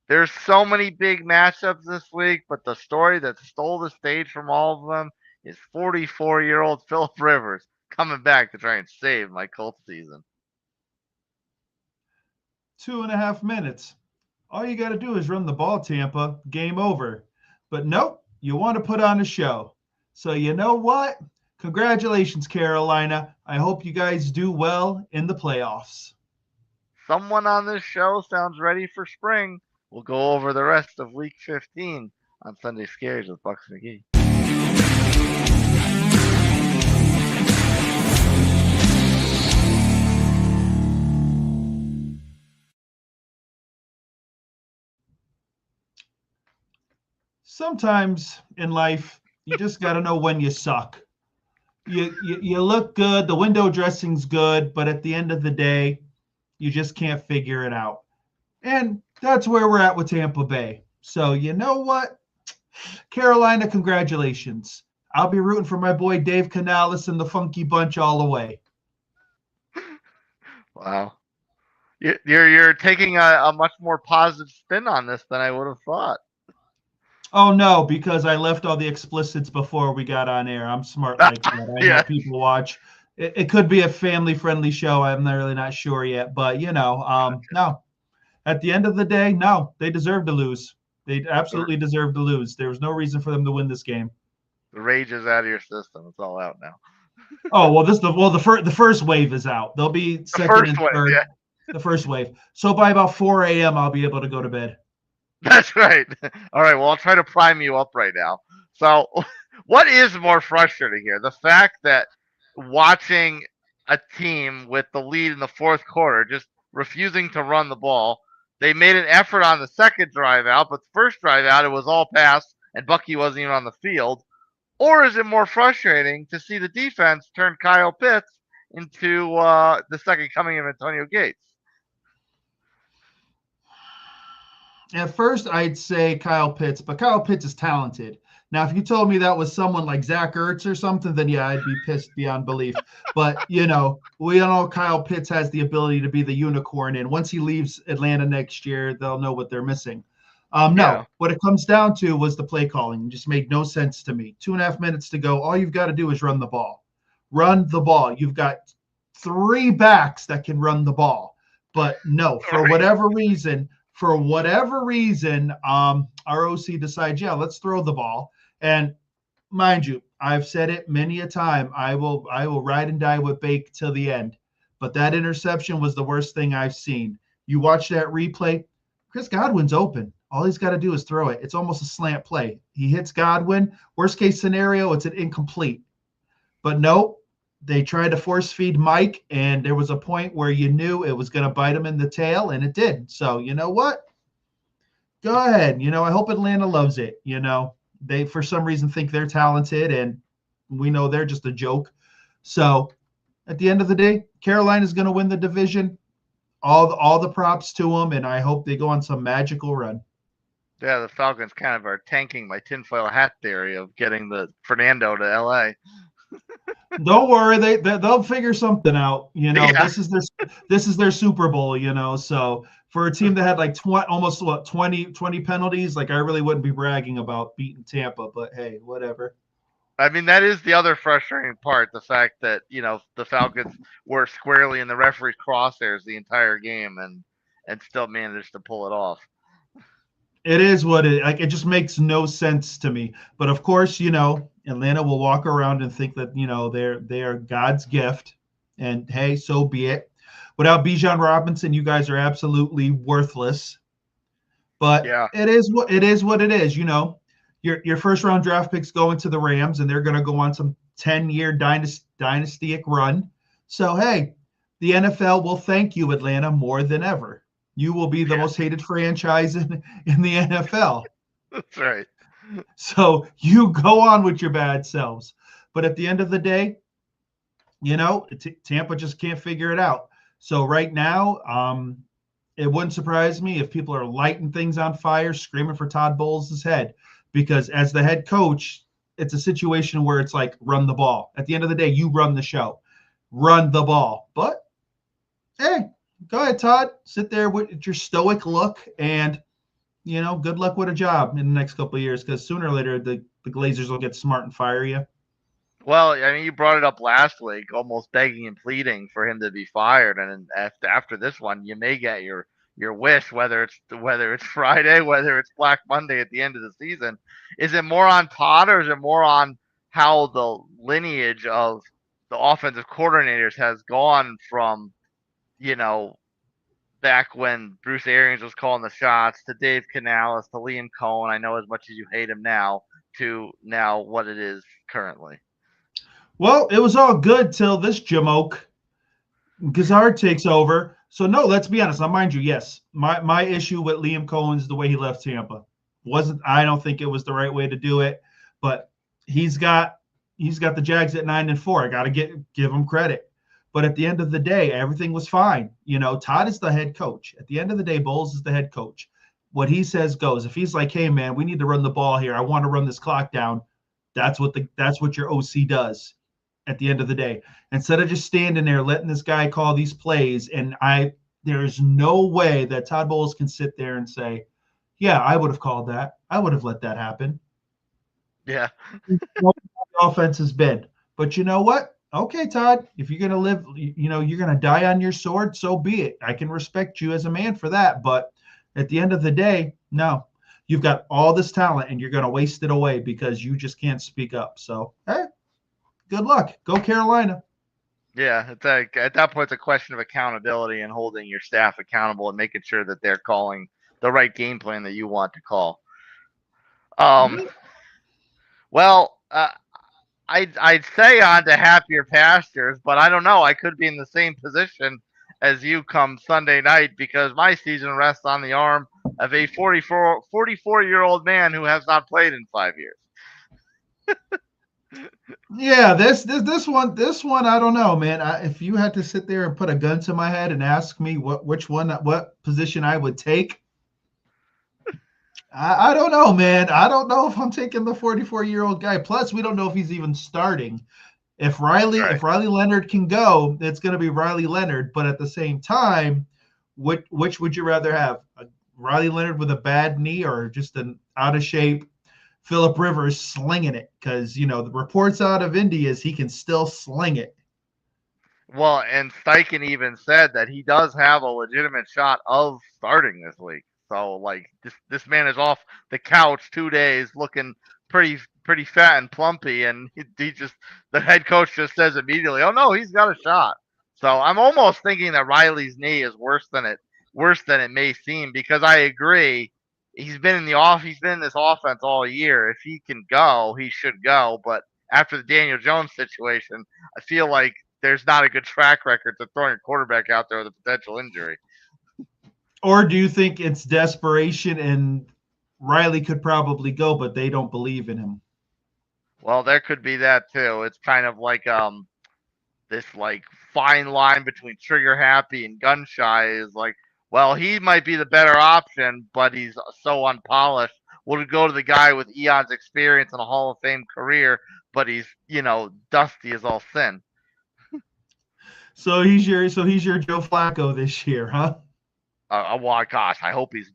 There's so many big matchups this week, but the story that stole the stage from all of them is 44-year-old Philip Rivers coming back to try and save my Colts season. 2.5 minutes. All you got to do is run the ball, Tampa. Game over. But nope, you want to put on a show. So you know what? Congratulations, Carolina. I hope you guys do well in the playoffs. Someone on this show sounds ready for spring. We'll go over the rest of Week 15 on Sunday Scaries with Bucs McGee. Sometimes in life, you just got to know when you suck. You look good, the window dressing's good, but at the end of the day, you just can't figure it out. And that's where we're at with Tampa Bay. So you know what? Carolina, congratulations. I'll be rooting for my boy Dave Canales and the Funky Bunch all the way. Wow. You're taking a much more positive spin on this than I would have thought. Oh no, because I left all the explicits before we got on air. I'm smart like that. I know Yeah. people watch. It could be a family-friendly show. I'm not really not sure yet, but no. At the end of the day, no, they deserve to lose. They absolutely deserve to lose. There was no reason for them to win this game. The rage is out of your system. It's all out now. Oh well, the first wave is out. They'll be The second first and one, third. yeah. The first wave. So by about 4 a.m., I'll be able to go to bed. That's right. All right. Well, I'll try to prime you up right now. So, what is more frustrating here? The fact that watching a team with the lead in the fourth quarter just refusing to run the ball, they made an effort on the second drive out, but the first drive out, it was all pass, and Bucky wasn't even on the field. Or is it more frustrating to see the defense turn Kyle Pitts into the second coming of Antonio Gates? At first, I'd say Kyle Pitts, but Kyle Pitts is talented. Now, if you told me that was someone like Zach Ertz or something, then yeah, I'd be pissed beyond belief. But we all know Kyle Pitts has the ability to be the unicorn, and once he leaves Atlanta next year, they'll know what they're missing. Yeah. No, what it comes down to was the play calling. It just made no sense to me. 2.5 minutes to go. All you've got to do is run the ball. Run the ball. You've got three backs that can run the ball. But no, Right. for whatever reason, our OC decides, yeah, let's throw the ball. And mind you, I've said it many a time. I will ride and die with Bake till the end. But that interception was the worst thing I've seen. You watch that replay, Chris Godwin's open. All he's got to do is throw it. It's almost a slant play. He hits Godwin. Worst case scenario, it's an incomplete. But nope, they tried to force feed Mike, and there was a point where you knew it was going to bite him in the tail, and it did. So you know what? Go ahead. I hope Atlanta loves it. They for some reason think they're talented, and we know they're just a joke. So at the end of the day, Carolina's going to win the division. All the props to them, and I hope they go on some magical run. Yeah, the Falcons kind of are tanking my tinfoil hat theory of getting the Fernando to LA. Don't worry, they'll figure something out. Yeah. This is their Super Bowl. So for a team that had like almost 20 penalties, like I really wouldn't be bragging about beating Tampa. But hey, whatever. I mean, that is the other frustrating part, the fact that, the Falcons were squarely in the referee's crosshairs the entire game and still managed to pull it off. It is what it like. It just makes no sense to me. But of course, Atlanta will walk around and think that they are God's gift, and hey, so be it. Without Bijan Robinson, you guys are absolutely worthless. But Yeah. it is what it is. What it is. Your first round draft picks going to the Rams, and they're going to go on some 10-year dynastic run. So hey, the NFL will thank you, Atlanta, more than ever. You will be the Yeah. most hated franchise in the NFL. That's right. So you go on with your bad selves. But at the end of the day, Tampa just can't figure it out. So right now, it wouldn't surprise me if people are lighting things on fire, screaming for Todd Bowles' head, because as the head coach, it's a situation where it's like run the ball. At the end of the day, you run the show, run the ball. But hey, go ahead, Todd. Sit there with your stoic look and good luck with a job in the next couple of years, because sooner or later the Glazers will get smart and fire you. Well, I mean, you brought it up last week, almost begging and pleading for him to be fired, and after this one, you may get your wish, whether it's Friday, whether it's Black Monday at the end of the season. Is it more on Todd, or is it more on how the lineage of the offensive coordinators has gone from you know back when Bruce Arians was calling the shots to Dave Canales to Liam Cohen? I know as much as you hate him now, to now what it is currently. Well, it was all good till this jamoke Gazard takes over. So no, let's be honest. Now, mind you, yes, my issue with Liam Cohen is the way he left Tampa. Wasn't I don't think it was the right way to do it, but he's got the Jags at 9-4. I got to give him credit. But at the end of the day, everything was fine. Todd is the head coach. At the end of the day, Bowles is the head coach. What he says goes. If he's like, "Hey man, we need to run the ball here. I want to run this clock down." That's what your OC does at the end of the day. Instead of just standing there letting this guy call these plays, and there's no way that Todd Bowles can sit there and say, "Yeah, I would have called that. I would have let that happen." Yeah. Offense has been. But you know what? Okay, Todd, if you're gonna live, you're gonna die on your sword, so be it. I can respect you as a man for that. But at the end of the day, no. You've got all this talent and you're gonna waste it away because you just can't speak up. So hey, good luck. Go Carolina. Yeah, it's at that point, it's a question of accountability and holding your staff accountable and making sure that they're calling the right game plan that you want to call. Um, well, I'd say on to happier pastures, but I don't know. I could be in the same position as you come Sunday night because my season rests on the arm of a 44-year-old man who has not played in 5 years. Yeah, this one I don't know, man. If you had to sit there and put a gun to my head and ask me what position I would take, I don't know, man. I don't know if I'm taking the 44-year-old guy. Plus, we don't know if he's even starting. If Riley Right. if Riley Leonard can go, it's going to be Riley Leonard. But at the same time, which would you rather have? Riley Leonard with a bad knee or just an out of shape Philip Rivers slinging it? Because the reports out of Indy is he can still sling it. Well, and Steichen even said that he does have a legitimate shot of starting this week. So like this man is off the couch 2 days looking pretty fat and plumpy, and he just the head coach just says immediately, "Oh no, he's got a shot." So I'm almost thinking that Riley's knee is worse than it may seem, because I agree he's been in this offense all year. If he can go, he should go. But after the Daniel Jones situation, I feel like there's not a good track record to throwing a quarterback out there with a potential injury. Or do you think it's desperation and Riley could probably go, but they don't believe in him? Well, there could be that too. It's kind of like this like fine line between trigger happy and gun shy is like, well, he might be the better option, but he's so unpolished. We'll go to the guy with eons experience and a Hall of Fame career, but he's dusty as all sin. So he's your Joe Flacco this year, huh? Well, gosh, I hope he's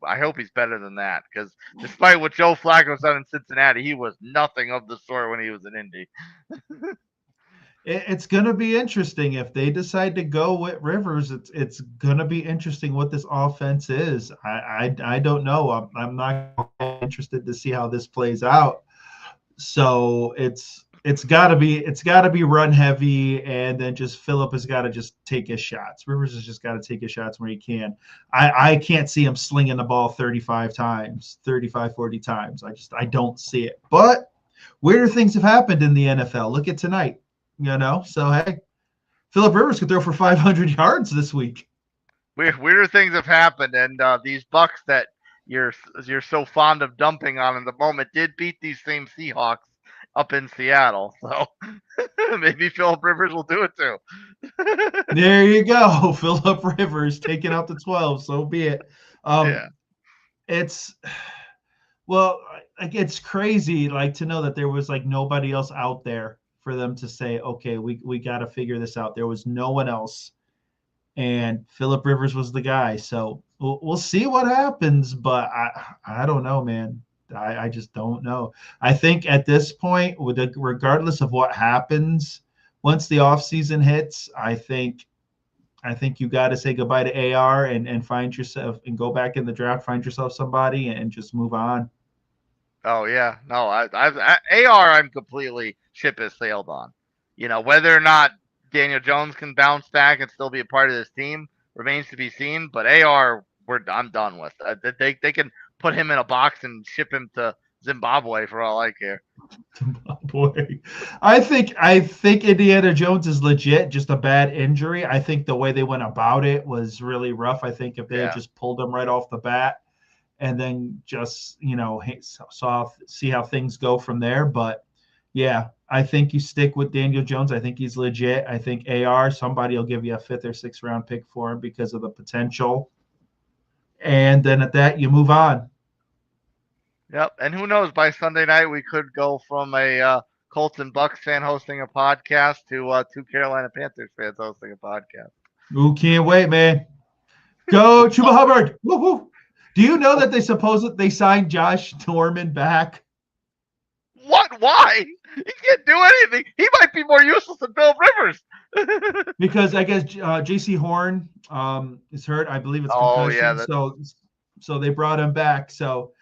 better than that, because despite what Joe Flacco's done in Cincinnati, he was nothing of the sort when he was in Indy. It's going to be interesting if they decide to go with Rivers. It's going to be interesting what this offense is. I don't know. I'm not interested to see how this plays out. So it's got to be run heavy, and then just Phillip has got to just take his shots. Rivers has just got to take his shots where he can. I can't see him slinging the ball 35 times, 35, 40 times. I don't see it. But weirder things have happened in the NFL. Look at tonight. So hey, Philip Rivers could throw for 500 yards this week. Weirder things have happened, and these Bucks that you're so fond of dumping on in the moment did beat these same Seahawks up in Seattle. So maybe Philip Rivers will do it too. There you go, Philip Rivers taking out the 12. So be it. Yeah. It's well, like it's crazy, like to know that there was like nobody else out there for them to say, okay, we got to figure this out. There was no one else, and Philip Rivers was the guy. So we'll see what happens, but I don't know, man. I just don't know. I think at this point, regardless of what happens, once the offseason hits, I think you got to say goodbye to AR and find yourself and go back in the draft, find yourself somebody and just move on. Oh yeah, no, AR I'm completely ship has sailed on. Whether or not Daniel Jones can bounce back and still be a part of this team remains to be seen. But AR, I'm done with. They can put him in a box and ship him to Zimbabwe for all I care. Oh, boy, I think Indiana Jones is legit, just a bad injury. I think the way they went about it was really rough. I think if they had Yeah. just pulled him right off the bat and then just see how things go from there. But yeah, I think you stick with Daniel Jones. I think he's legit. I think AR, somebody will give you a 5th or 6th round pick for him because of the potential. And then at that, you move on. Yep. And who knows? By Sunday night, we could go from a Colts and Bucks fan hosting a podcast to two Carolina Panthers fans hosting a podcast. Who can't wait, man? Go Chuba Hubbard. Woo-hoo. Do you know that they signed Josh Norman back? What? Why? He can't do anything. He might be more useless than Bill Rivers. Because I guess J.C. Horn is hurt. I believe it's Oh concussion. yeah. So they brought him back. So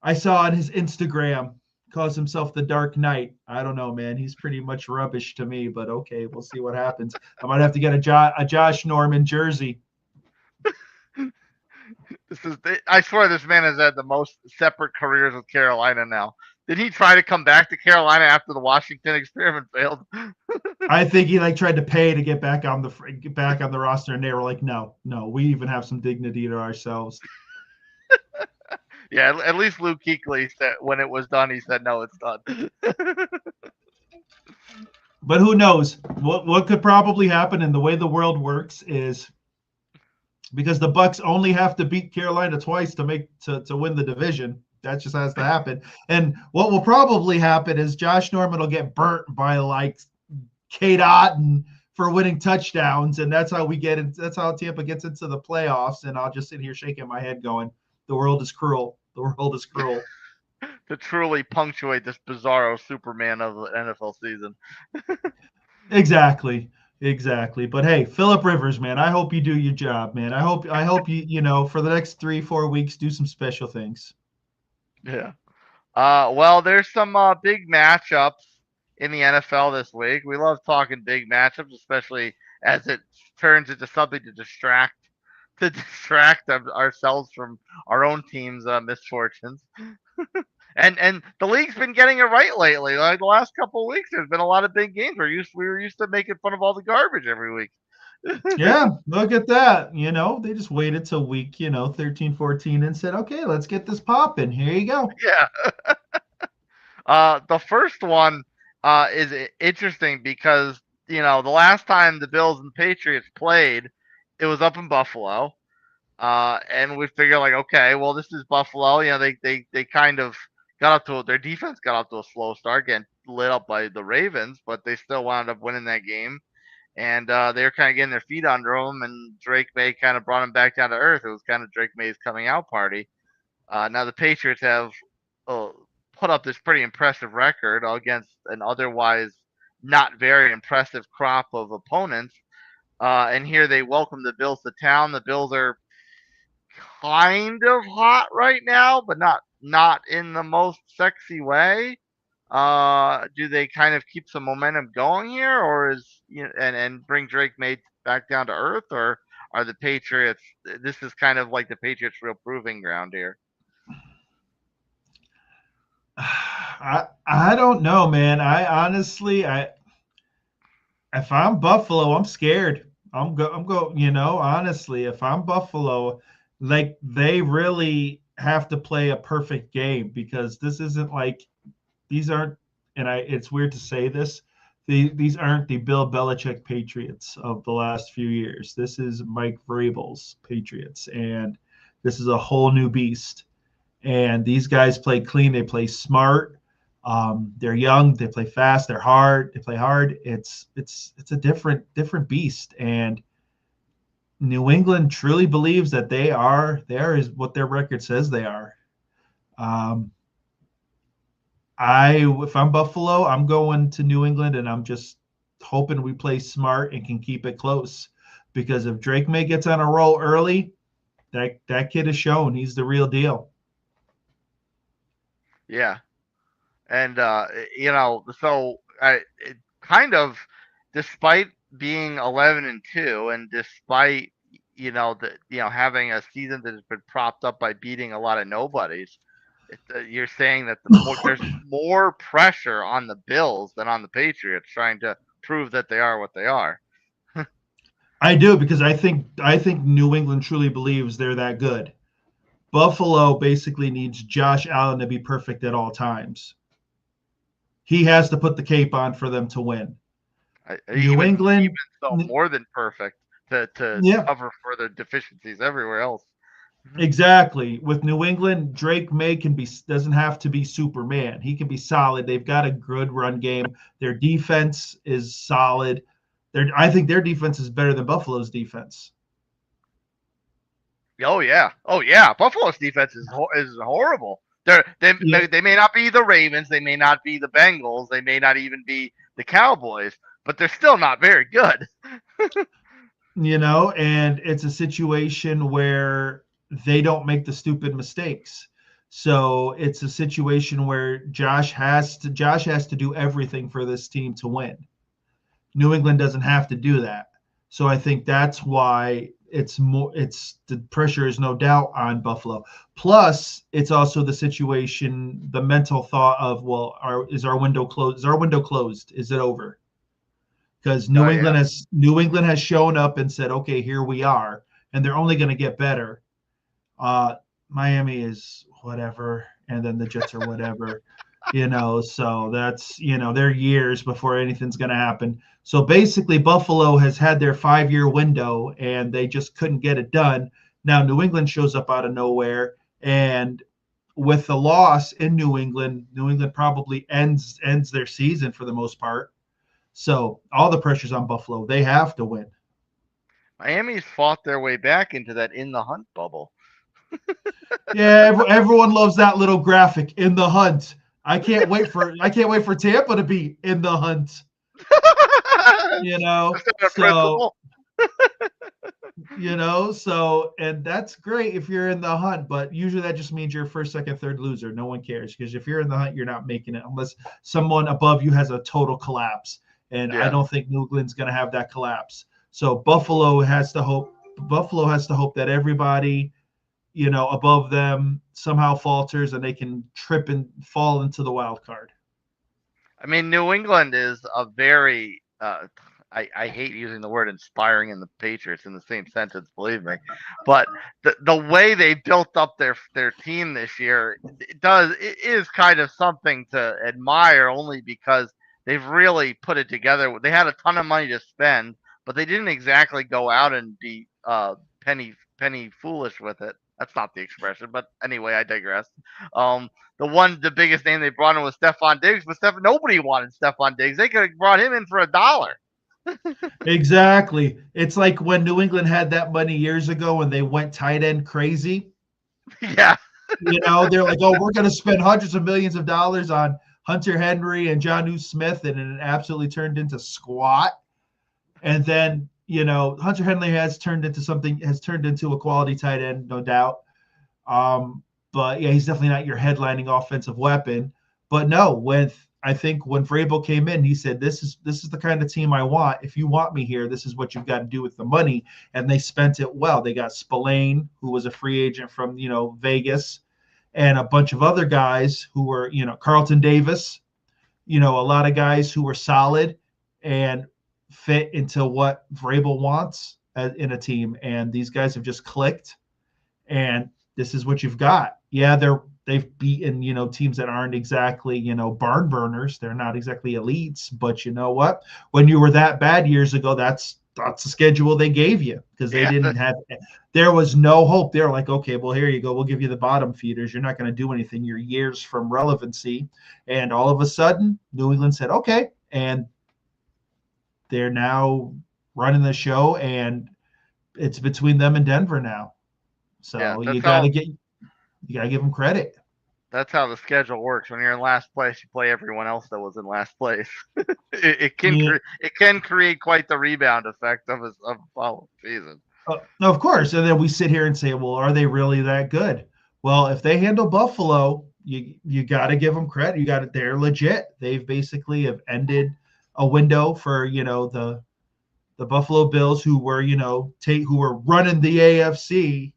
I saw on his Instagram calls himself the Dark Knight. I don't know, man. He's pretty much rubbish to me, but okay, we'll see what happens. I might have to get a Josh Norman jersey. I swear this man has had the most separate careers with Carolina now. Did he try to come back to Carolina after the Washington experiment failed? I think he tried to pay to get back on the roster, and they were like, no, we even have some dignity to ourselves. Yeah, at least Luke Kuechly said when it was done, he said, no, it's done. But who knows? What could probably happen, and the way the world works is because the Bucs only have to beat Carolina twice to win the division. That just has to happen. And what will probably happen is Josh Norman will get burnt by Kate Otten for winning touchdowns, and that's how that's how Tampa gets into the playoffs. And I'll just sit here shaking my head, going, "The world is cruel. The world is cruel." To truly punctuate this bizarro Superman of the NFL season. Exactly. But hey, Philip Rivers, man, I hope you do your job, man. I hope you for the next 3-4 weeks do some special things. Yeah. Well, there's some big matchups in the NFL this week. We love talking big matchups, especially as it turns into something to distract ourselves from our own team's misfortunes. And the league's been getting it right lately. Like the last couple of weeks, there's been a lot of big games. We were used to making fun of all the garbage every week. Yeah, look at that. They just waited till week 13, 14 and said, okay, let's get this popping. Here you go. Yeah. The first one is interesting because the last time the Bills and Patriots played, it was up in Buffalo, and we figure like, okay, well this is Buffalo. They kind of their defense got off to a slow start, getting lit up by the Ravens, but they still wound up winning that game. And they were kind of getting their feet under them, and Drake Maye kind of brought them back down to earth. It was kind of Drake Maye's coming out party. Now the Patriots have uh, put up this pretty impressive record against an otherwise not very impressive crop of opponents. And here they welcome the Bills to town. The Bills are kind of hot right now, but not in the most sexy way. Do they kind of keep some momentum going here, or and bring Drake Maye back down to earth, or are the Patriots? This is kind of like the Patriots' real proving ground here. I don't know, man. I honestly, if I'm Buffalo, I'm scared. I'm go. Honestly, if I'm Buffalo, they really have to play a perfect game because this isn't like these aren't. And it's weird to say this. These aren't the Bill Belichick Patriots of the last few years. This is Mike Vrabel's Patriots, and this is a whole new beast. And these guys play clean. They play smart. They're young. They play fast. They're hard. They play hard. It's a different beast. And New England truly believes that they are is what their record says they are. Um, if I'm Buffalo, I'm going to New England, and I'm just hoping we play smart and can keep it close. Because if Drake Maye gets on a roll early, that kid is shown he's the real deal. Yeah, and so it kind of, despite being 11-2, and despite having a season that has been propped up by beating a lot of nobodies, you're saying that there's more pressure on the Bills than on the Patriots trying to prove that they are what they are. I do, because I think New England truly believes they're that good. Buffalo basically needs Josh Allen to be perfect at all times. He has to put the cape on for them to win. New Even England, so, more than perfect to yeah, cover for the deficiencies everywhere else. exactly. With New England, Drake Maye doesn't have to be Superman. He can be solid. They've got a good run game. Their defense is solid. I think their defense is better than Buffalo's defense. Oh yeah. Buffalo's defense is horrible. Yeah, They may not be the Ravens, they may not be the Bengals, they may not even be the Cowboys, but they're still not very good. and it's a situation where they don't make the stupid mistakes. So it's a situation where Josh has to do everything for this team to win. New England doesn't have to do that. So I think that's why it's the pressure is no doubt on Buffalo. Plus, it's also the situation, the mental thought of, well, is our window closed? Is our window closed? Is it over? Because Oh New yeah. England has shown up and said, okay, here we are, and they're only going to get better. Uh, Miami is whatever, and then the Jets are whatever. So that's they're years before anything's going to happen. So basically, Buffalo has had their 5-year window, and they just couldn't get it done. Now New England shows up out of nowhere, and with the loss in New England probably ends their season for the most part. So all the pressure's on Buffalo. They have to win. Miami's fought their way back into that in the hunt bubble. Yeah, everyone loves that little graphic in the hunt. I can't wait for Tampa to be in the hunt. You know, Just a so principle. and that's great if you're in the hunt, but usually that just means you're first, second, third loser. No one cares, because if you're in the hunt, you're not making it unless someone above you has a total collapse. And I Yeah. don't think New England's going to have that collapse. So Buffalo has to hope that everybody above them somehow falters and they can trip and fall into the wild card. I mean, New England is a very I hate using the word inspiring in the Patriots in the same sentence, believe me. But the way they built up their team this year, it is kind of something to admire, only because they've really put it together. They had a ton of money to spend, but they didn't exactly go out and be penny foolish with it. That's not the expression, but anyway, I digress. Um, the biggest name they brought in was Stephon Diggs, but nobody wanted Stephon Diggs. They could have brought him in for $1. Exactly. It's like when New England had that money years ago when they went tight end crazy. Yeah, They're like, oh, we're going to spend hundreds of millions of dollars on Hunter Henry and Jonnu Smith, and it absolutely turned into squat. And then, Hunter Henry has turned into a quality tight end, no doubt. But yeah, he's definitely not your headlining offensive weapon. But no, I think when Vrabel came in, he said, "This is the kind of team I want. If you want me here, this is what you've got to do with the money." And they spent it well. They got Spillane, who was a free agent from Vegas, and a bunch of other guys who were Carlton Davis, a lot of guys who were solid and fit into what Vrabel wants in a team. And these guys have just clicked, and this is what you've got. Yeah, they've beaten teams that aren't exactly barn burners. They're not exactly elites, but you know what? When you were that bad years ago, that's the schedule they gave you, because they yeah, didn't have. There was no hope. They're like, okay, well, here you go. We'll give you the bottom feeders. You're not going to do anything. You're years from relevancy. And all of a sudden, New England said, okay, and they're now running the show, and it's between them and Denver now. Yeah, So you gotta give them credit. that's how the schedule works. When you're in last place, you play everyone else that was in last place. Yeah, it can create quite the rebound effect of a following season. of course. And then we sit here and say, well, are they really that good? Well, if they handle Buffalo, you got to give them credit. You got to they're legit. They've basically have ended a window for the Buffalo Bills who were who were running the AFC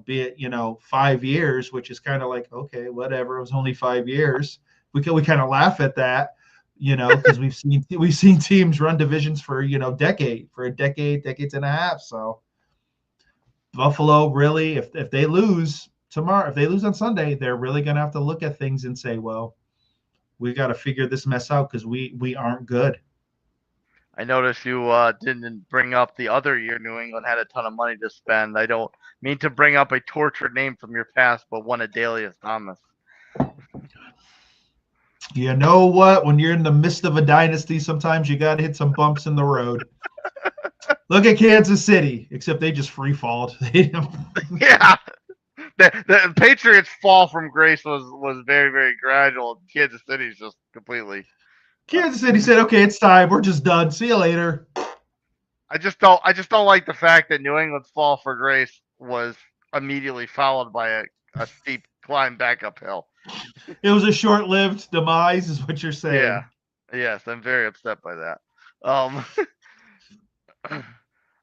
be it 5 years, which is kind of like okay whatever, it was only 5 years. We kind of laugh at that, because we've seen teams run divisions for a decade, decades and a half. So Buffalo really, if they lose tomorrow, if they lose on Sunday, they're really gonna have to look at things and say, well, we got to figure this mess out because we aren't good. I noticed you didn't bring up the other year New England had a ton of money to spend. I don't mean to bring up a tortured name from your past, but one Adalius Thomas. You know what? When you're in the midst of a dynasty, sometimes you got to hit some bumps in the road. Look at Kansas City, except they just free falled. Yeah, the Patriots' fall from grace was very very gradual. Kansas City's just completely. Uh, Kansas City said, "Okay, it's time. We're just done. See you later." I just don't like the fact that New England's fall for grace was immediately followed by a steep climb back uphill. It was a short-lived demise, is what you're Yeah. saying. Yes, I'm very upset by that. Um,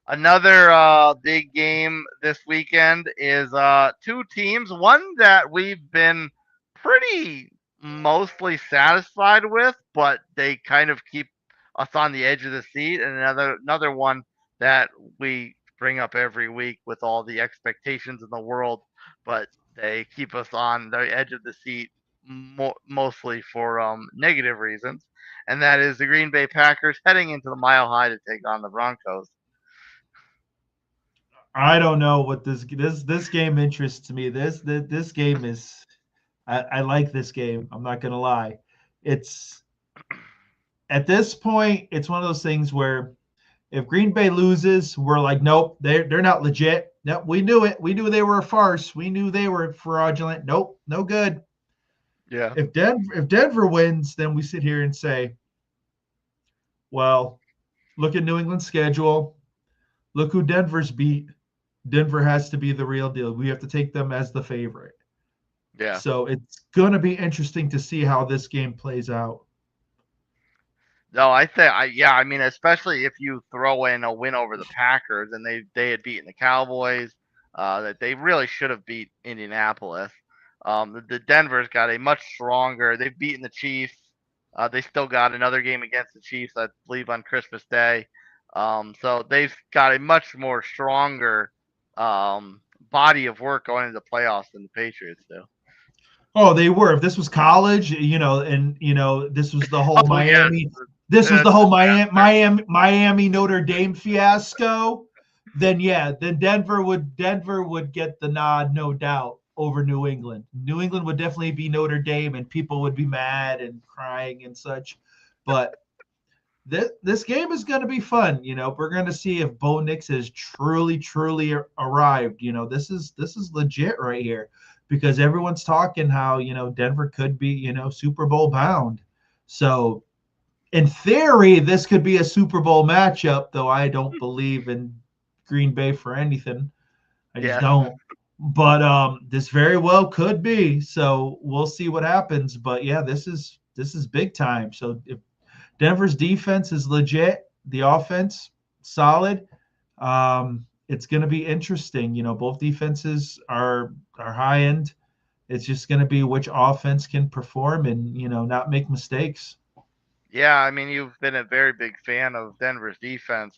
another big game this weekend is two teams. One that we've been pretty mostly satisfied with, but they kind of keep us on the edge of the seat, and another one that we bring up every week with all the expectations in the world, but they keep us on the edge of the seat mostly for negative reasons, and that is the Green Bay Packers heading into the Mile High to take on the Broncos. I don't know what this game interests me. This game is I like this game. I'm not gonna lie. It's at this point, it's one of those things where if Green Bay loses, we're like, nope, they're not legit. Nope, we knew it. We knew they were a farce. We knew they were fraudulent. Nope, no good. Yeah. If Denver wins, then we sit here and say, well, look at New England's schedule. Look who Denver's beat. Denver has to be the real deal. We have to take them as the favorite. Yeah. So it's going to be interesting to see how this game plays out. No, I think yeah, I mean, especially if you throw in a win over the Packers and they had beaten the Cowboys, that they really should have beat Indianapolis. The Denver's got a much stronger. They've beaten the Chiefs. They still got another game against the Chiefs, I believe, on Christmas Day. So they've got a much more stronger body of work going into the playoffs than the Patriots do. Oh, they were. If this was college, and this was the whole Oh yes, Miami, this was the it's whole disaster. Miami Notre Dame fiasco, then yeah, then Denver would get the nod, no doubt, over New England. New England would definitely be Notre Dame, and people would be mad and crying and such. But this game is going to be fun. We're going to see if Bo Nix has truly arrived. This is legit right here because everyone's talking how Denver could be Super Bowl bound. So in theory, this could be a Super Bowl matchup, though I don't believe in Green Bay for anything. I just Yes. don't. But this very well could be. So we'll see what happens. But yeah, this is big time. So if Denver's defense is legit. The offense solid. It's going to be interesting. Both defenses are high end. It's just going to be which offense can perform and not make mistakes. Yeah, I mean, you've been a very big fan of Denver's defense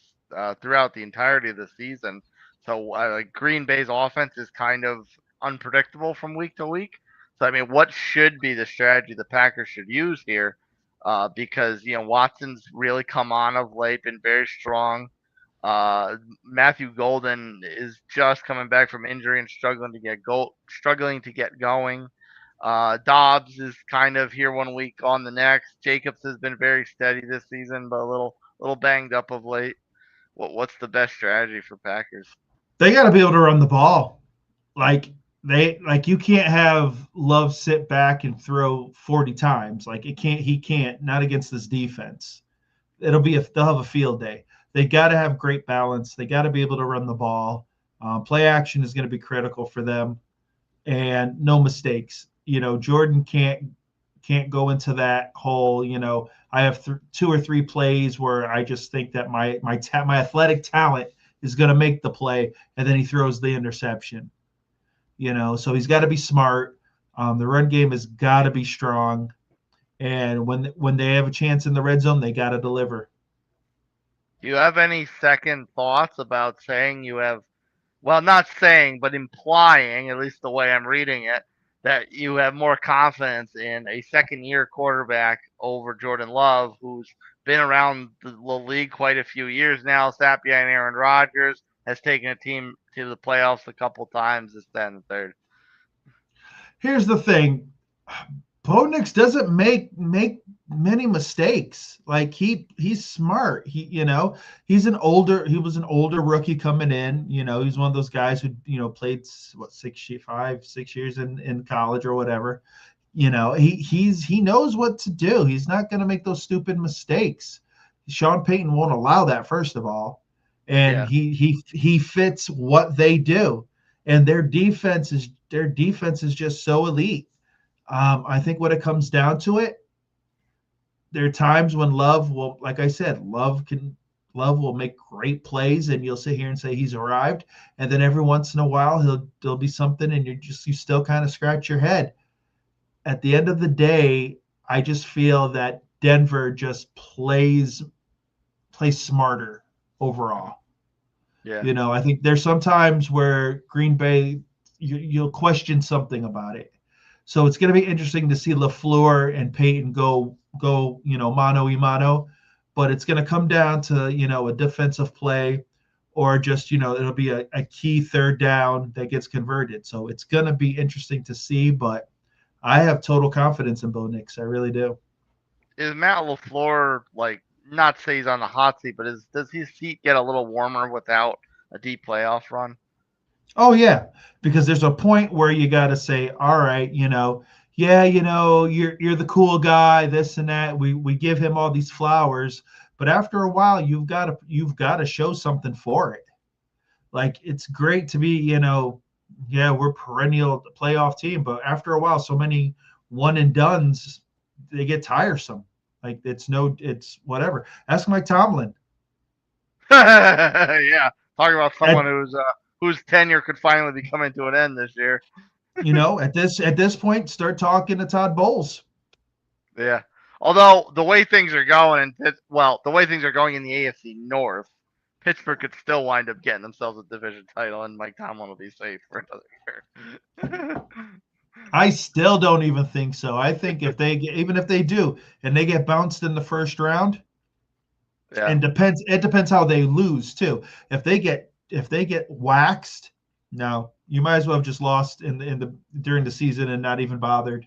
throughout the entirety of the season. So, like Green Bay's offense is kind of unpredictable from week to week. So, I mean, what should be the strategy the Packers should use here? Because Watson's really come on of late, been very strong. Matthew Golden is just coming back from injury and struggling to get going. Dobbs is kind of here one week on the next. Jacobs has been very steady this season, but a little banged up of late. What's the best strategy for Packers? They got to be able to run the ball. Like you can't have Love sit back and throw 40 times. Like he can't not against this defense. They'll have a field day. They got to have great balance. They got to be able to run the ball. Play action is going to be critical for them, and no mistakes. Jordan can't go into that whole. I have two or three plays where I just think that my athletic talent is going to make the play, and then he throws the interception. So he's got to be smart. The run game has got to be strong, and when they have a chance in the red zone, they got to deliver. Do you have any second thoughts about saying you have, well, not saying, but implying, at least the way I'm reading it, that you have more confidence in a second year quarterback over Jordan Love, who's been around the league quite a few years now, sat behind Aaron Rodgers, has taken a team to the playoffs a couple times, this, that, and the third. Here's the thing. Bo Nix doesn't make many mistakes. Like he's smart. He was an older rookie coming in. He's one of those guys who played what 6 years in college or whatever. He knows what to do. He's not going to make those stupid mistakes. Sean Payton won't allow that, first of all, and Yeah. he fits what they do, and their defense is just so elite. I think when it comes down to it, there are times when Love will, like I said, Love will make great plays, and you'll sit here and say he's arrived, and then every once in a while there'll be something, and you still kind of scratch your head. At the end of the day, I just feel that Denver just plays smarter overall. Yeah. I think there's sometimes where Green Bay you'll question something about it. So it's going to be interesting to see LaFleur and Peyton go mano a mano, but it's going to come down to a defensive play, or just it'll be a key third down that gets converted. So it's going to be interesting to see, but I have total confidence in Bo Nix. I really do. Is Matt LaFleur, like, not say he's on the hot seat, but does his seat get a little warmer without a deep playoff run? Oh yeah, because there's a point where you got to say, all right, yeah, you're the cool guy, this and that. We give him all these flowers, but after a while, you've got to show something for it. Like it's great to be, yeah, we're perennial playoff team, but after a while, so many one and dones, they get tiresome. Like it's whatever. Ask Mike Tomlin. Yeah, talking about someone At whose tenure could finally be coming to an end this year. at this point, start talking to Todd Bowles. Yeah. Although the way things are going, the way things are going in the AFC North, Pittsburgh could still wind up getting themselves a division title, and Mike Tomlin will be safe for another year. I still don't even think so. I think even if they do, and they get bounced in the first round, Yeah. and it depends how they lose too. If they get waxed, no, you might as well have just lost in the during the season and not even bothered.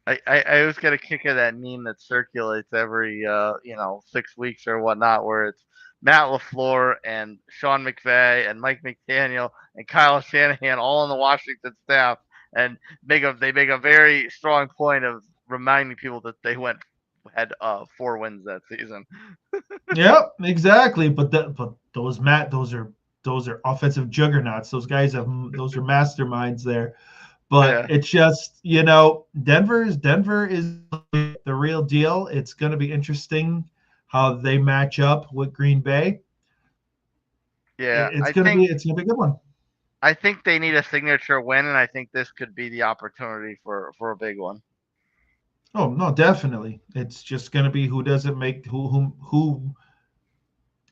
I always get a kick of that meme that circulates every 6 weeks or whatnot, where it's Matt LaFleur and Sean McVay and Mike McDaniel and Kyle Shanahan all on the Washington staff, and they make a very strong point of reminding people that they had 4 wins that season. Yep, exactly. But those are offensive juggernauts. Those are masterminds there. But Yeah. it's just Denver is the real deal. It's going to be interesting how they match up with Green Bay. Yeah, It's going to be a good one. I think they need a signature win, and I think this could be the opportunity for a big one. Oh no, definitely. It's just going to be who doesn't make who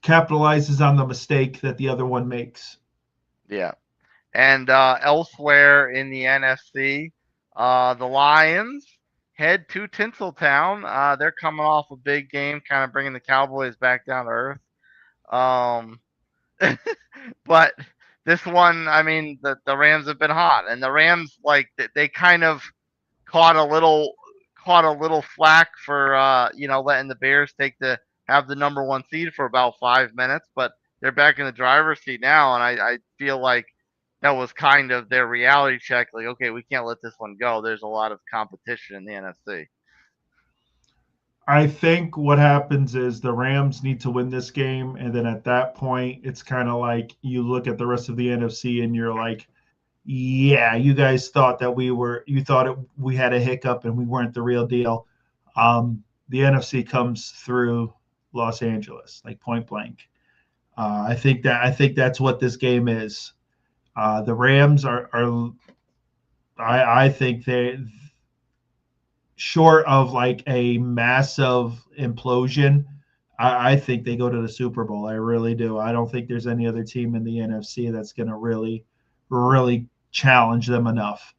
capitalizes on the mistake that the other one makes. Yeah. And elsewhere in the NFC, the Lions head to Tinseltown. They're coming off a big game, kind of bringing the Cowboys back down to earth. Um, but this one, I mean, the Rams have been hot, and the Rams, like, they kind of caught a little caught a little flack for letting the Bears take have the number one seed for about 5 minutes, but they're back in the driver's seat now, and I feel like that was kind of their reality check. Like, okay, we can't let this one go. There's a lot of competition in the NFC. I think what happens is the Rams need to win this game, and then at that point, it's kind of like you look at the rest of the NFC and you're like, yeah, you guys thought that we had a hiccup and we weren't the real deal. The NFC comes through Los Angeles, like point blank. I think that's what this game is. The Rams are I think they short of like a massive implosion. I think they go to the Super Bowl. I really do. I don't think there's any other team in the NFC that's going to really challenge them enough.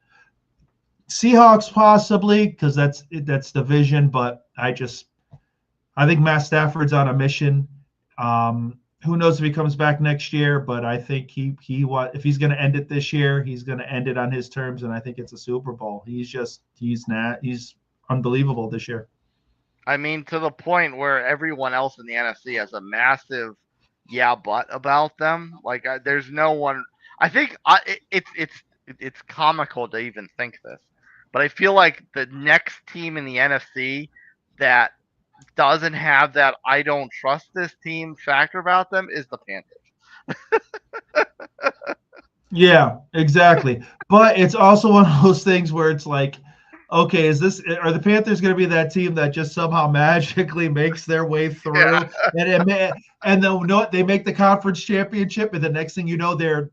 Seahawks possibly because that's division, but I think Matt Stafford's on a mission. Who knows if he comes back next year? But I think if he's going to end it this year, he's going to end it on his terms, and I think it's a Super Bowl. He's unbelievable this year. I mean, to the point where everyone else in the NFC has a massive yeah but about them. Like, there's no one. I think it's comical to even think this, but I feel like the next team in the NFC that doesn't have that I don't trust this team factor about them is the Panthers. Yeah, exactly. But it's also one of those things where it's like, okay, are the Panthers going to be that team that just somehow magically makes their way Yeah, through and then they make the conference championship, and the next thing you know, they're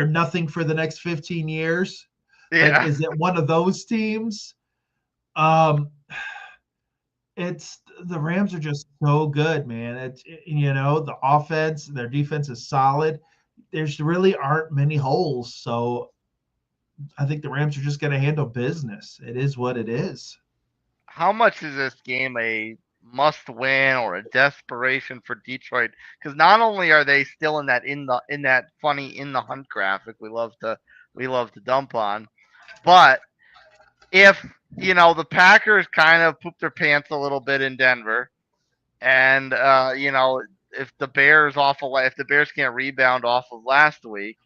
nothing for the next 15 years? Like, yeah. is it one of those teams? Um, it's the Rams are just so good, man. The offense, their defense is solid. There's really aren't many holes, so I think the Rams are just going to handle business. It is what it is. How much is this game a must win or a desperation for Detroit? Because not only are they still in that funny in the hunt graphic we love to dump on, but if the Packers kind of poop their pants a little bit in Denver, and if the Bears can't rebound off of last week,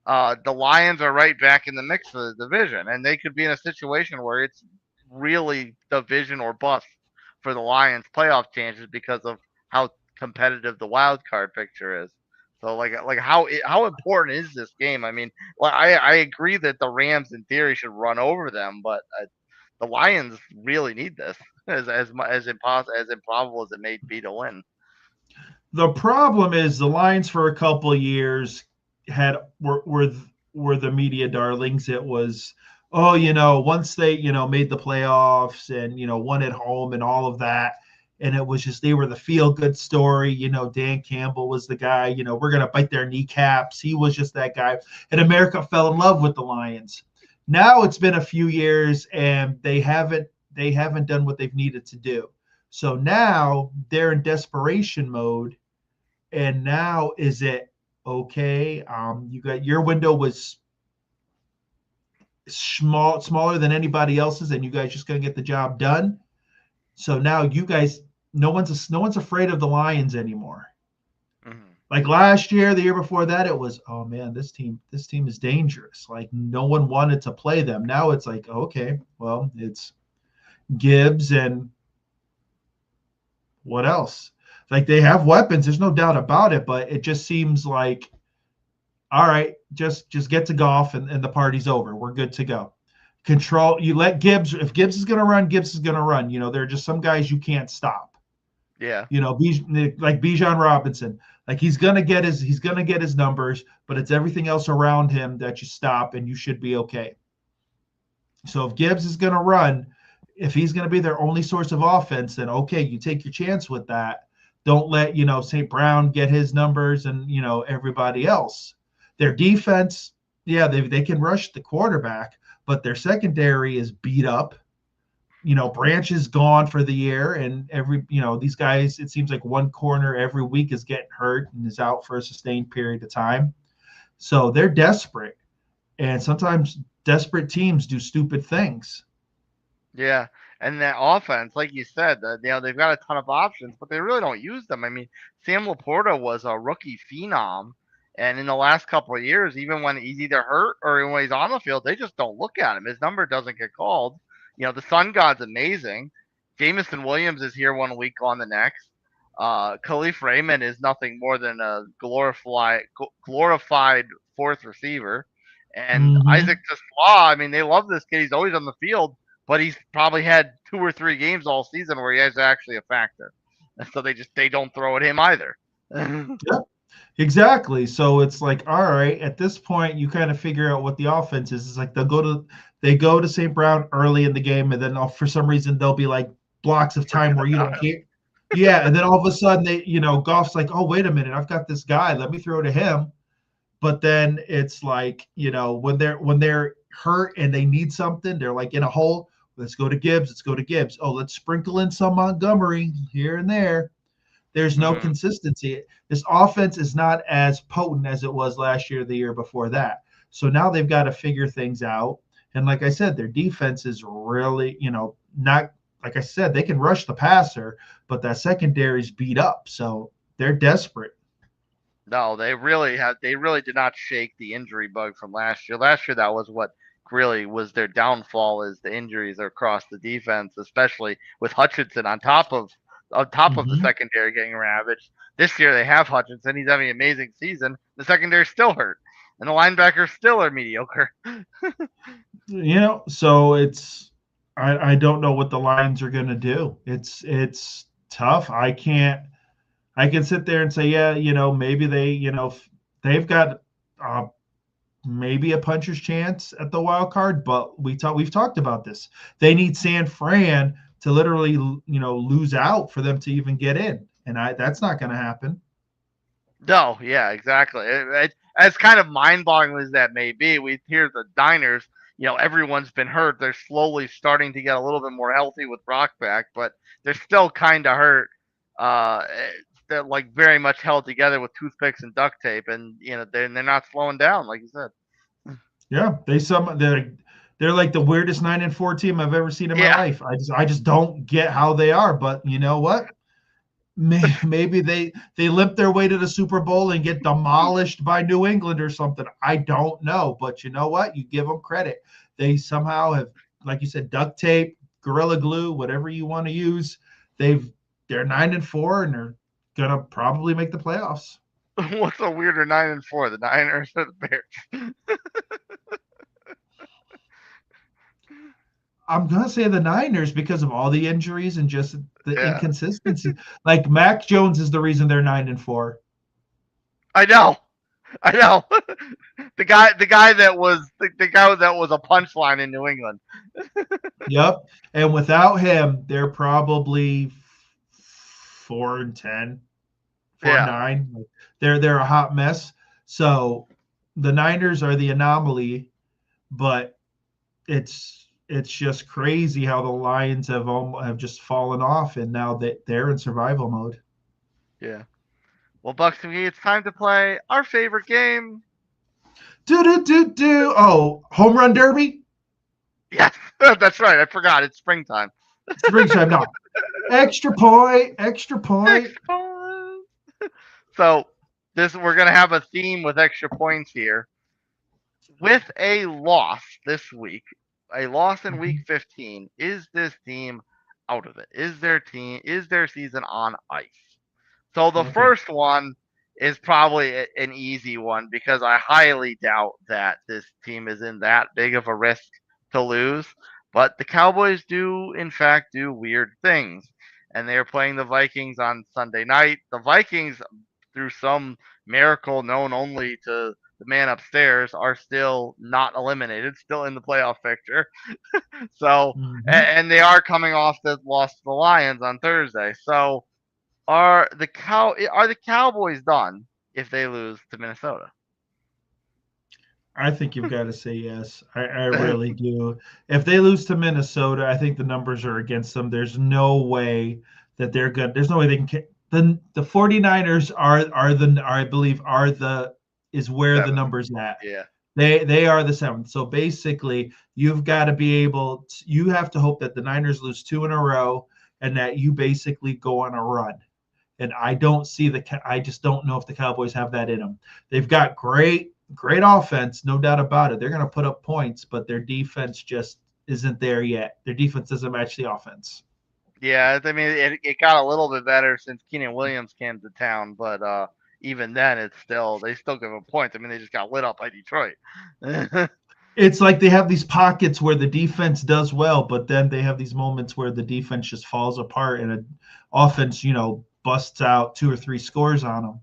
the Lions are right back in the mix for the division, and they could be in a situation where it's really division or bust for the Lions playoff chances because of how competitive the wild card picture is. So like how important is this game? I mean, well, I agree that the Rams in theory should run over them, but the Lions really need this as improbable as it may be to win. The problem is the Lions for a couple of years had were the media darlings. It was, oh, once they made the playoffs and won at home and all of that, and it was just they were the feel good story. Dan Campbell was the guy. We're gonna bite their kneecaps. He was just that guy, and America fell in love with the Lions. Now it's been a few years and they haven't done what they've needed to do. So now they're in desperation mode, and now is it okay? You got your window was smaller than anybody else's, and you guys just gonna get the job done. So now you guys, no one's afraid of the Lions anymore. Mm-hmm. Like last year, the year before that, it was, oh man, this team is dangerous. Like no one wanted to play them. Now it's like, okay, well, it's Gibbs and what else? Like they have weapons, there's no doubt about it, but it just seems like, all right, just get to golf and the party's over. We're good to go. Control. You let Gibbs. If Gibbs is going to run, Gibbs is going to run. There are just some guys you can't stop. Yeah. Like Bijan Robinson. Like he's gonna get his numbers, but it's everything else around him that you stop, and you should be okay. So if Gibbs is going to run, if he's going to be their only source of offense, then okay, you take your chance with that. Don't let St. Brown get his numbers and everybody else. Their defense, yeah, they can rush the quarterback, but their secondary is beat up. Branch is gone for the year, and these guys, it seems like one corner every week is getting hurt and is out for a sustained period of time. So they're desperate, and sometimes desperate teams do stupid things. Yeah, and that offense, like you said, they've got a ton of options, but they really don't use them. I mean, Sam Laporta was a rookie phenom, and in the last couple of years, even when he's either hurt or when he's on the field, they just don't look at him. His number doesn't get called. The Sun God's amazing. Jamison Williams is here one week, on the next. Khalif Raymond is nothing more than a glorified fourth receiver. And Isaac Mm-hmm. Tesla, I mean, they love this kid. He's always on the field, but he's probably had 2 or 3 games all season where he is actually a factor. And so they don't throw at him either. Yep, exactly. So it's like, all right, at this point, you kind of figure out what the offense is. It's like they go to St. Brown early in the game, and then for some reason there'll be like blocks of time Forget where you about don't him. hear. Yeah, and then all of a sudden Goff's like, oh, wait a minute, I've got this guy. Let me throw to him. But then it's like, when they're hurt and they need something, they're like in a hole. Let's go to Gibbs. Let's go to Gibbs. Oh, let's sprinkle in some Montgomery here and there. There's no Mm-hmm. consistency. This offense is not as potent as it was last year, the year before that. So now they've got to figure things out. And like I said, their defense is really, not like I said, they can rush the passer, but that secondary's beat up. So they're desperate. No, they really did not shake the injury bug from last year. Last year that was what really was their downfall, is the injuries across the defense, especially with Hutchinson on top of the Mm-hmm. secondary getting ravaged. This year they have Hutchinson. He's having an amazing season. The secondary still hurt. And the linebackers still are mediocre. So I don't know what the Lions are going to do. It's tough. I can sit there and say, yeah, maybe they've got uh, maybe a puncher's chance at the wild card, but we've talked about this. They need San Fran to literally, lose out for them to even get in, and that's not going to happen. No, yeah, exactly. As kind of mind-boggling as that may be, we hear the Niners. Everyone's been hurt. They're slowly starting to get a little bit more healthy with Brock back, but they're still kind of hurt. Uh, they're like very much held together with toothpicks and duct tape, and they're not slowing down, like you said. Yeah, they're like the weirdest 9-4 team I've ever seen in my Yeah, life. I just don't get how they are, but you know what? Maybe they limp their way to the Super Bowl and get demolished by New England or something. I don't know, but you know what? You give them credit. They somehow have, like you said, duct tape, gorilla glue, whatever you want to use. They're 9-4 and they're gonna probably make the playoffs. what's a weirder 9-4, the Niners or the Bears? I'm gonna say the Niners because of all the injuries and just the Yeah, inconsistency. Like Mac Jones is the reason they're 9-4. I know. I know. the guy that was a punchline in New England. Yep. And without him, they're probably 4-10, four and Yeah. nine. They're a hot mess. So the Niners are the anomaly, but it's just crazy how the Lions have just fallen off, and now that they're in survival mode. Yeah. Well, Bucks and McGee, it's time to play our favorite game. Do do do do. Oh, home run derby. Yes, that's right. I forgot. It's springtime. Springtime. No, extra point. Extra point. Extra points. So we're gonna have a theme with extra points here. With a loss this week, a loss in week Mhm. 15, is this team out of it? Is their season on ice? So the Okay. first one is probably an easy one because I highly doubt that this team is in that big of a risk to lose. But the Cowboys do, in fact, do weird things. And they are playing the Vikings on Sunday night. The Vikings, through some miracle known only to the man upstairs, are still not eliminated, still in the playoff picture. So, Mhm. and they are coming off the loss to the Lions on Thursday. So, are the Cowboys done if they lose to Minnesota? I think you've got to say yes. I really do. If they lose to Minnesota, I think the numbers are against them. There's no way that they're good. There's no way they can. The 49ers I believe are the is where the Seven. numbers at. Yeah. They are the 7th. So basically, you've got to be able to, you have to hope that the Niners lose 2 in a row and that you basically go on a run. And I don't see I just don't know if the Cowboys have that in them. They've got great offense, no doubt about it. They're going to put up points, but their defense just isn't there yet. Their defense doesn't match the offense. Yeah, I mean, it got a little bit better since Keenan Williams came to town, but even then, they still give them points. I mean, they just got lit up by Detroit. It's like they have these pockets where the defense does well, but then they have these moments where the defense just falls apart and an offense, busts out 2 or 3 scores on them.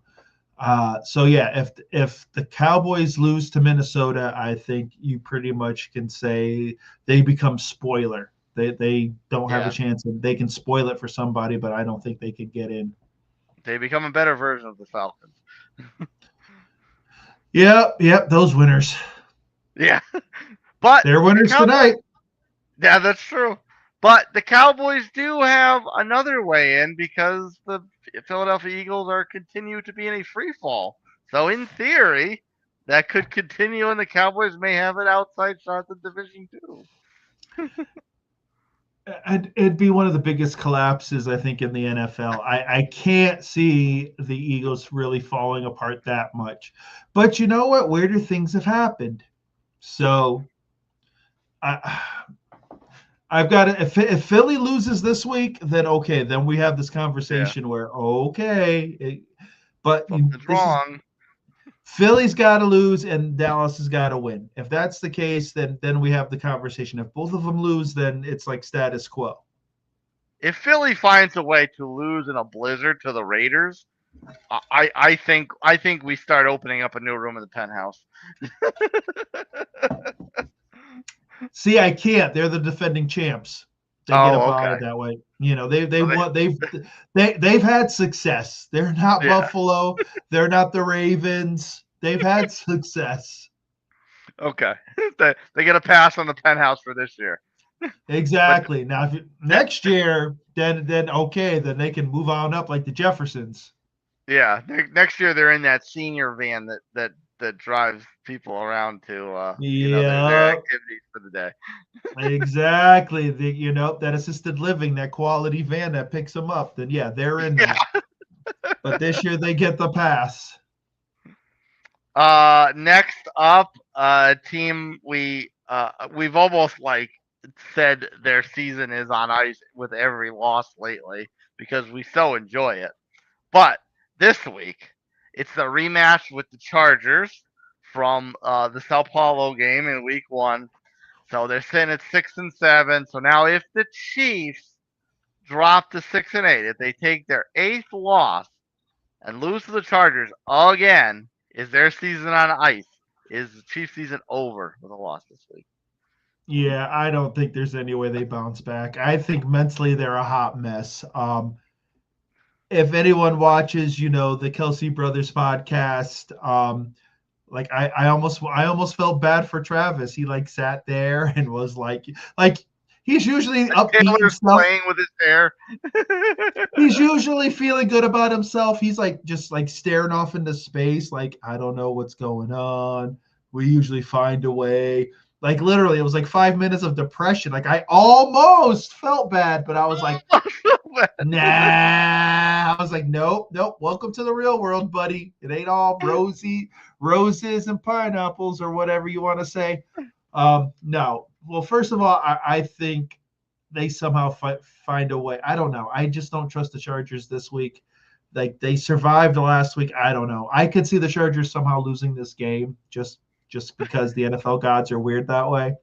So yeah, if the Cowboys lose to Minnesota, I think you pretty much can say they become spoiler. They don't have a chance. They can spoil it for somebody, but I don't think they could get in. They become a better version of the Falcons. Yep, those winners. Yeah, but they're winners tonight. Yeah, that's true. But the Cowboys do have another way in because the Philadelphia Eagles continue to be in a free fall. So in theory, that could continue, and the Cowboys may have an outside shot at the division too. It'd be one of the biggest collapses, I think, in the NFL. I can't see the Eagles really falling apart that much. But you know what? Weirder things have happened. So I've got to, if Philly loses this week, then okay, then we have this conversation where, but something's wrong. Philly's got to lose and Dallas has got to win. If that's the case, then we have the conversation. If both of them lose, then it's like status quo. If Philly finds a way to lose in a blizzard to the Raiders, I think we start opening up a new room in the penthouse. See, I can't. They're the defending champs. They get a bye that way. They've had success. They're not Buffalo. They're not the Ravens. They've had success. Okay, they get a pass on the penthouse for this year. Exactly. Now, if next year, then they can move on up like the Jeffersons. Yeah, next year they're in that senior van that drives people around to their activities for the day. Exactly. That assisted living, that quality van that picks them up. Then they're in there. But this year they get the pass. Next up, team we've almost said their season is on ice with every loss lately because we so enjoy it. But this week, it's the rematch with the Chargers from the Sao Paulo game in Week 1. So they're sitting at 6-7. So now, if the Chiefs drop to 6-8, if they take their 8th loss and lose to the Chargers again, is their season on ice? Is the Chiefs' season over with a loss this week? Yeah, I don't think there's any way they bounce back. I think mentally they're a hot mess. If anyone watches, the Kelsey Brothers podcast, I almost felt bad for Travis. He sat there and was like he's usually upbeat and stuff. Playing with his hair. He's usually feeling good about himself. He's just staring off into space, I don't know what's going on. We usually find a way. Literally, it was 5 minutes of depression. I almost felt bad, but I was nah. I was nope. Welcome to the real world, buddy. It ain't all roses and pineapples or whatever you want to say. No. Well, first of all, I think they somehow find a way. I don't know. I just don't trust the Chargers this week. They survived the last week. I don't know. I could see the Chargers somehow losing this game just because the NFL gods are weird that way.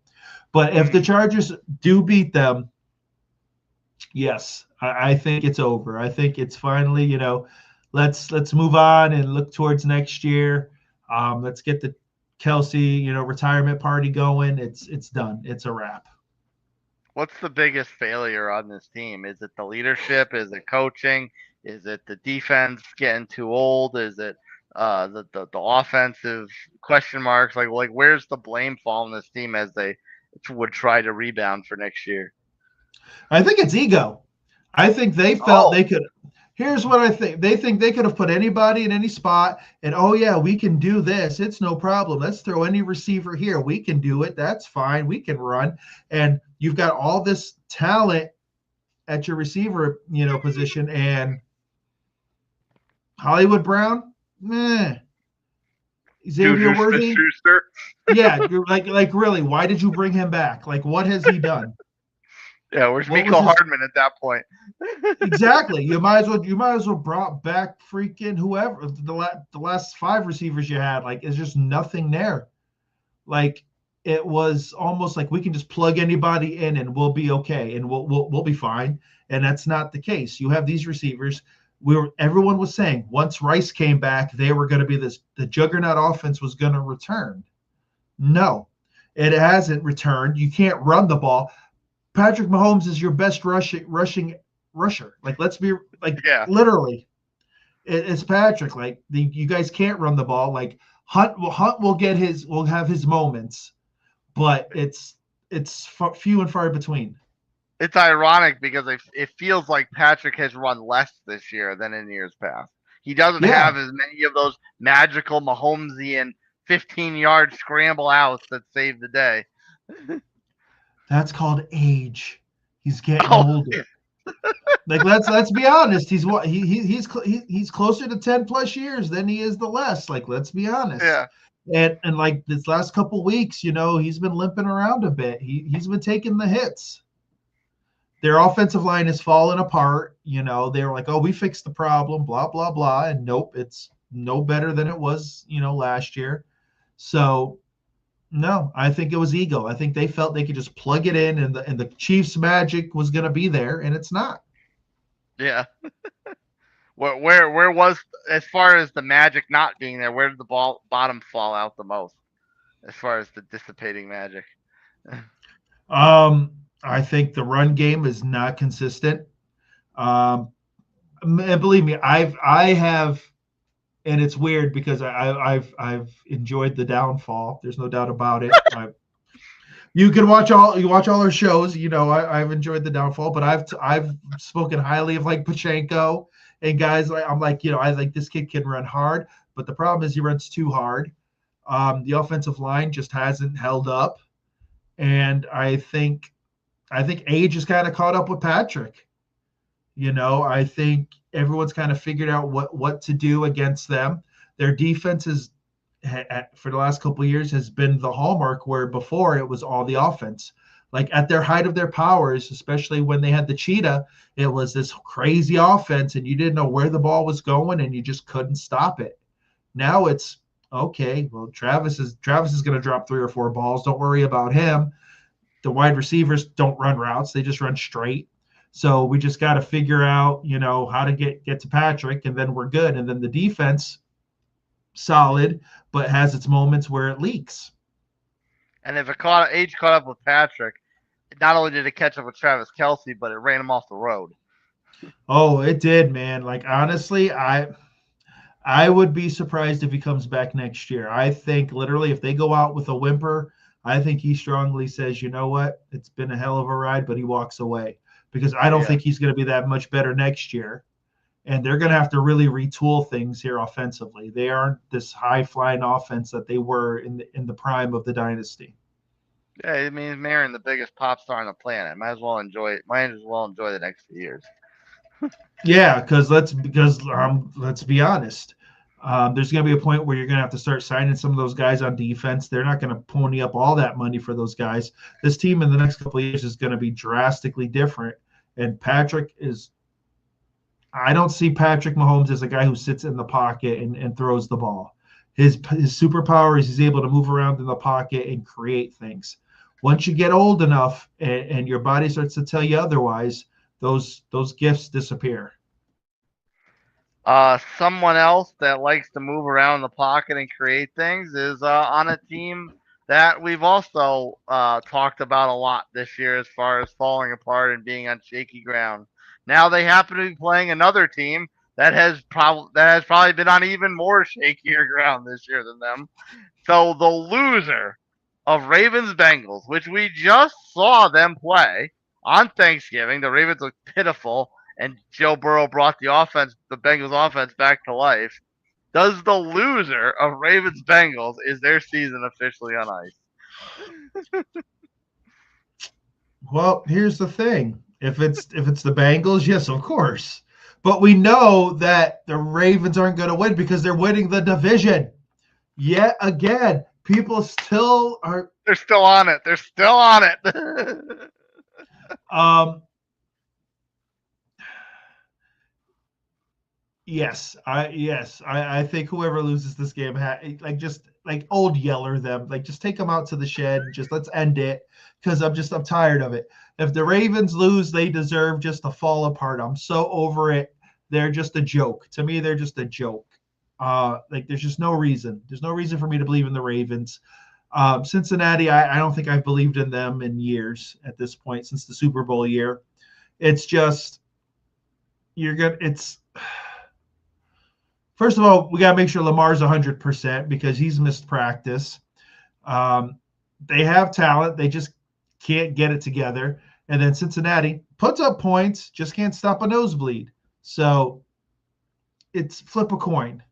But if the Chargers do beat them, yes, I think it's over. I think it's finally, let's move on and look towards next year. Let's get the Kelsey, retirement party going. It's done. It's a wrap. What's the biggest failure on this team? Is it the leadership? Is it coaching? Is it the defense getting too old? Is it the offensive question marks? Where's the blame fall on this team as they would try to rebound for next year? I think it's ego. I think they felt they could. Here's what I think. They think they could have put anybody in any spot, and oh yeah, we can do this. It's no problem. Let's throw any receiver here. We can do it. That's fine. We can run. And you've got all this talent at your receiver, position, and Hollywood Brown, meh. Xavier Juju Worthy, Smith-Schuster. yeah, you're like really, why did you bring him back? Like, what has he done? Yeah, where's What was Miko his Hardman at that point? exactly? You might as well brought back freaking whoever the last five receivers you had. Like, it's just nothing there. Like, it was almost like we can just plug anybody in and we'll be okay and we'll be fine. And that's not the case. You have these receivers. Everyone was saying once Rice came back, they were going to be the juggernaut offense was going to return. No, it hasn't returned. You can't run the ball. Patrick Mahomes is your best rushing rusher. Like, let's be like, Yeah. literally, it's Patrick. Like, you guys can't run the ball. Like, Hunt will have his moments, but it's few and far between. It's ironic because it feels like Patrick has run less this year than in years past. He doesn't Yeah, have as many of those magical Mahomesian 15-yard scramble outs that save the day. that's called age. He's getting Oh, older. Like, let's be honest. He's closer to 10+ years than he is the less. Like, let's be honest. yeah. And like this last couple weeks, he's been limping around a bit. He's been taking the hits. Their offensive line has fallen apart. They were like, oh, we fixed the problem, blah blah blah, and nope, it's no better than it was, last year. So no, I think it was ego. I think they felt they could just plug it in, and the Chiefs' magic was going to be there, and it's not. Yeah. Where was, as far as the magic not being there? Where did the bottom fall out the most as far as the dissipating magic? I think the run game is not consistent. Um, and believe me, I have, and it's weird because I've enjoyed the downfall. There's no doubt about it. You watch all our shows. I've enjoyed the downfall, but I've spoken highly of like Pachenko and guys like I'm like I like this kid can run hard, but the problem is he runs too hard. The offensive line just hasn't held up, and I think age is kind of caught up with Patrick. I think everyone's kind of figured out what to do against them. Their defense is for the last couple of years has been the hallmark, where before it was all the offense. Like at their height of their powers, especially when they had the cheetah, it was this crazy offense and you didn't know where the ball was going and you just couldn't stop it. Now it's okay, well, Travis is going to drop 3 or 4 balls. Don't worry about him. The wide receivers don't run routes. They just run straight. So we just got to figure out, how to get to Patrick, and then we're good. And then the defense, solid, but has its moments where it leaks. And if age caught up with Patrick, not only did it catch up with Travis Kelce, but it ran him off the road. Oh, it did, man. Like, honestly, I would be surprised if he comes back next year. I think literally if they go out with a whimper, I think he strongly says, you know what, it's been a hell of a ride, but he walks away, because I don't Yeah. think he's going to be that much better next year. And they're going to have to really retool things here offensively. They aren't this high-flying offense that they were in the prime of the dynasty. Yeah, I mean, he's marrying the biggest pop star on the planet. Might as well enjoy it. Might as well enjoy the next few years. Yeah, because let's be honest. There's going to be a point where you're going to have to start signing some of those guys on defense. They're not going to pony up all that money for those guys. This team in the next couple of years is going to be drastically different. And I don't see Patrick Mahomes as a guy who sits in the pocket and throws the ball. His superpower is he's able to move around in the pocket and create things. Once you get old enough and your body starts to tell you otherwise, those gifts disappear. Someone else that likes to move around the pocket and create things is on a team that we've also talked about a lot this year as far as falling apart and being on shaky ground. Now they happen to be playing another team that has probably been on even more shakier ground this year than them. So the loser of Ravens Bengals, which we just saw them play on Thanksgiving, the Ravens looked pitiful, and Joe Burrow brought the Bengals offense back to life. Does the loser of Ravens Bengals, is their season officially on ice? Well, here's the thing. If it's the Bengals, yes, of course. But we know that the Ravens aren't going to win because they're winning the division. Yet again, people still are. They're still on it. They're still on it. Yes, I think whoever loses this game, just like old Yeller them, like just take them out to the shed, and just let's end it because I'm tired of it. If the Ravens lose, they deserve just to fall apart. I'm so over it. They're just a joke to me. They're just a joke. Like there's just no reason. There's no reason for me to believe in the Ravens. Cincinnati, I don't think I've believed in them in years at this point since the Super Bowl year. It's just you're gonna. It's First of all, we got to make sure Lamar's 100% because he's missed practice. They have talent. They just can't get it together. And then Cincinnati puts up points, just can't stop a nosebleed. So it's flip a coin.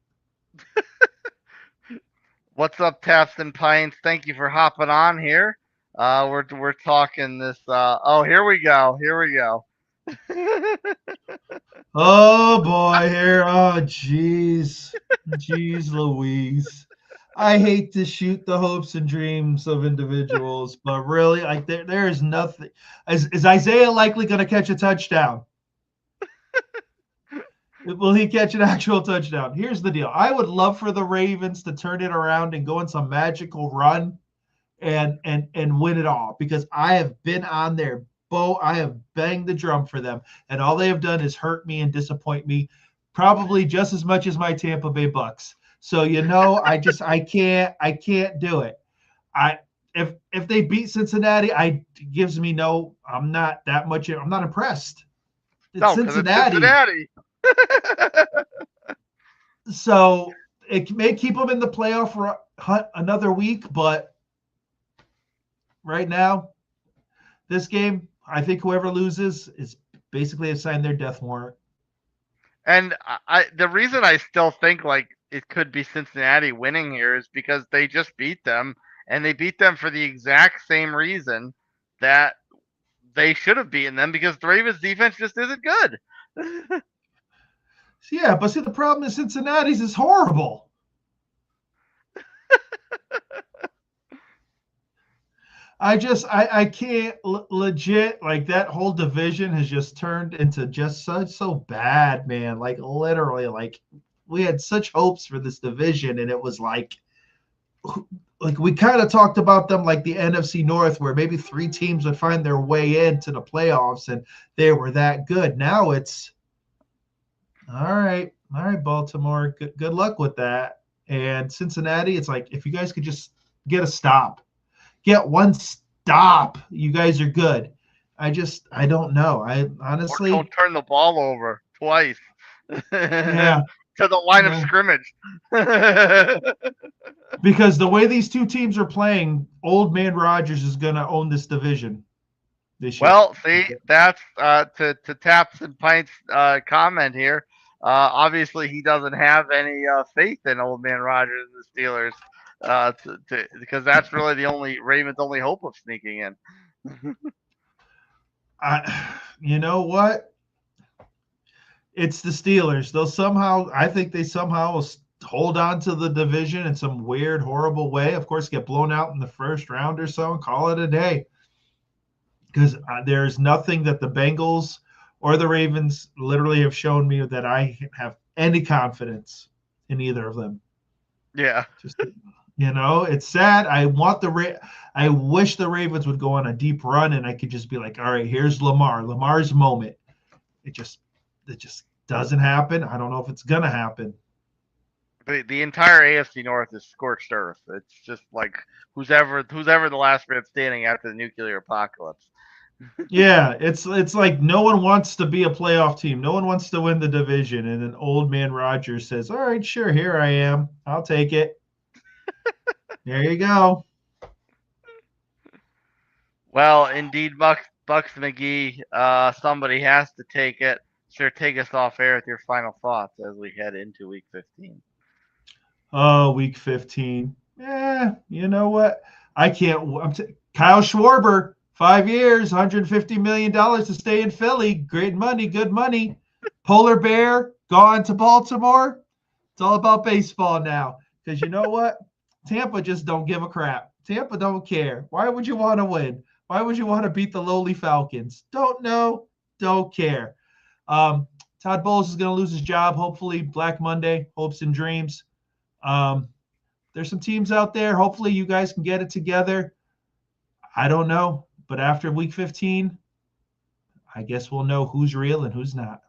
What's up, Taps and Pints? Thank you for hopping on here. We're talking this. Oh, here we go. Here we go. Oh boy, here. Oh jeez, jeez, Louise. I hate to shoot the hopes and dreams of individuals, but really, like there is nothing. Is Isaiah likely going to catch a touchdown? Will he catch an actual touchdown? Here's the deal. I would love for the Ravens to turn it around and go on some magical run and win it all because I have been on their boat. I have banged the drum for them, and all they have done is hurt me and disappoint me, probably just as much as my Tampa Bay Bucks. So I can't do it. If they beat Cincinnati, gives me no. I'm not that much. I'm not impressed. It's Cincinnati. It's Cincinnati. So it may keep them in the playoff hunt another week, but right now, this game, I think whoever loses is basically assigned their death warrant. And the reason I still think like it could be Cincinnati winning here is because they just beat them, and they beat them for the exact same reason that they should have beaten them because the Ravens defense just isn't good. Yeah, but see, the problem is Cincinnati's is horrible. I can't legit, like that whole division has just turned into just so bad, man. Like literally, like we had such hopes for this division, and it was like we kind of talked about them like the NFC North, where maybe 3 teams would find their way into the playoffs, and they were that good. Now it's all right, Baltimore. Good luck with that. And Cincinnati, it's like if you guys could just get a stop. Get one stop. You guys are good. I don't know. I honestly or don't turn the ball over twice. Yeah. To the line of scrimmage. Because the way these two teams are playing, old man Rodgers is going to own this division this year. Well, see, that's to Taps and Pints comment here. Obviously, he doesn't have any faith in old man Rodgers and the Steelers. Because that's really the only Ravens' only hope of sneaking in. You know what? It's the Steelers. I think they somehow will hold on to the division in some weird, horrible way. Of course, get blown out in the first round or so and call it a day. Because there's nothing that the Bengals or the Ravens literally have shown me that I have any confidence in either of them. Yeah. It's sad. I wish the Ravens would go on a deep run and I could just be like, all right, here's Lamar's moment. It just doesn't happen. I don't know if it's gonna happen. The entire AFC North is scorched earth. It's just like who's ever the last man standing after the nuclear apocalypse. Yeah, it's like no one wants to be a playoff team. No one wants to win the division, and then old man Rodgers says, "All right, sure, here I am. I'll take it." There you go. Well, indeed, Bucks McGee. Somebody has to take it. Sure, take us off air with your final thoughts as we head into Week 15. Oh, week 15. You know what? I can't. Kyle Schwarber, 5 years, $150 million to stay in Philly. Great money, good money. Polar Bear gone to Baltimore. It's all about baseball now. Because you know what? Tampa just don't give a crap. Tampa don't care. Why would you want to win? Why would you want to beat the lowly Falcons? Don't know. Don't care. Todd Bowles is going to lose his job. Hopefully, Black Monday, hopes and dreams. Um, there's some teams out there. Hopefully, you guys can get it together. I don't know. But after week 15, I guess we'll know who's real and who's not.